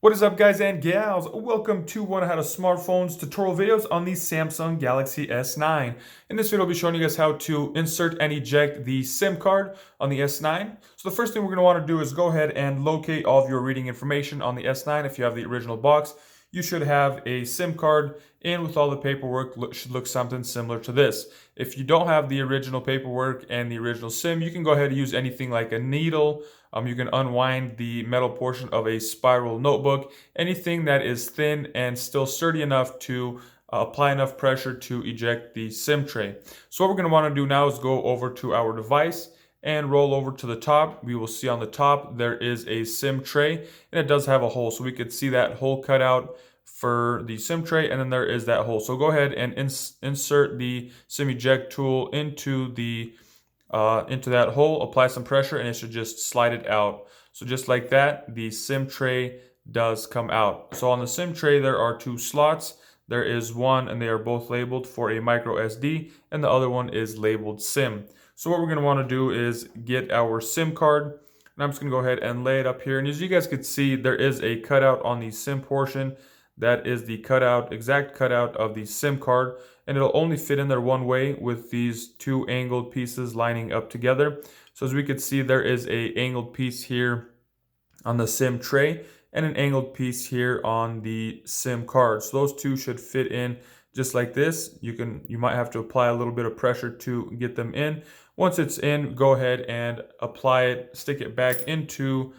What is up, guys and gals? Welcome to one how to smartphones tutorial videos on the Samsung Galaxy S9. In this video, I'll be showing you guys how to insert and eject the SIM card on the S9. So the first thing we're going to want to do is go ahead and locate all of your reading information on the S9. If you have the original box, you should have a SIM card in with all the paperwork. Should look something similar to this. If you don't have the original paperwork and the original SIM, you can go ahead and use anything like a needle. You can unwind the metal portion of a spiral notebook, anything that is thin and still sturdy enough to apply enough pressure to eject the SIM tray. So what we're going to want to do now is go over to our device and roll over to the top. We will see on the top there is a SIM tray, and it does have a hole, so we could see that hole cut out for the SIM tray, and then there is that hole. So go ahead and insert the SIM eject tool into that hole, apply some pressure, and it should just slide it out. So just like that, the SIM tray does come out. So on the SIM tray, there are two slots. There is one, and they are both labeled for a micro SD, and the other one is labeled SIM. So what we're going to want to do is get our SIM card, and I'm just going to go ahead and lay it up here. And as you guys can see, there is a cutout on the SIM portion. That is the exact cutout of the SIM card, and it'll only fit in there one way with these two angled pieces lining up together. So as we can see, there is a angled piece here on the SIM tray and an angled piece here on the SIM card. So those two should fit in just like this. You might have to apply a little bit of pressure to get them in. Once it's in, go ahead and apply it, stick it back into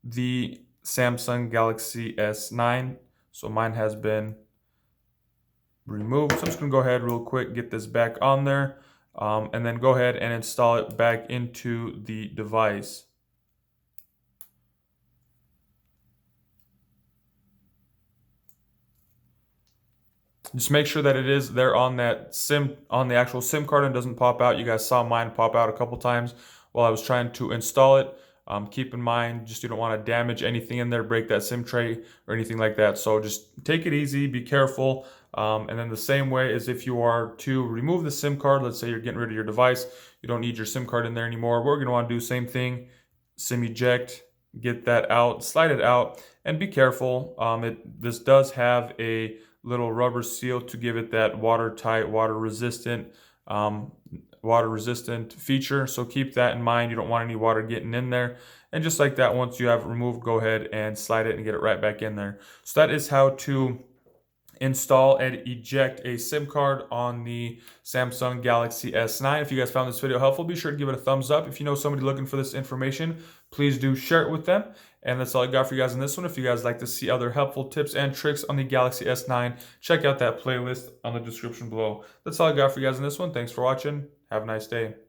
the Samsung Galaxy S9. So mine has been removed. So I'm just going to go ahead real quick, get this back on there, and then go ahead and install it back into the device. Just make sure that it is there on that SIM, on the actual SIM card, and doesn't pop out. You guys saw mine pop out a couple times while I was trying to install it. Keep in mind, just you don't want to damage anything in there, break that SIM tray or anything like that. So just take it easy, be careful. And then the same way as if you are to remove the SIM card, let's say you're getting rid of your device, you don't need your SIM card in there anymore. We're going to want to do the same thing, SIM eject, get that out, slide it out, and be careful. This does have a little rubber seal to give it that watertight, water resistant feature. So keep that in mind. You don't want any water getting in there. And just like that, once you have it removed, go ahead and slide it and get it right back in there. So that is how to install and eject a SIM card on the Samsung Galaxy S9. If you guys found this video helpful, be sure to give it a thumbs up. If you know somebody looking for this information, please do share it with them. And that's all I got for you guys in this one. If you guys like to see other helpful tips and tricks on the Galaxy S9, check out that playlist on the description below. That's all I got for you guys in this one. Thanks for watching. Have a nice day.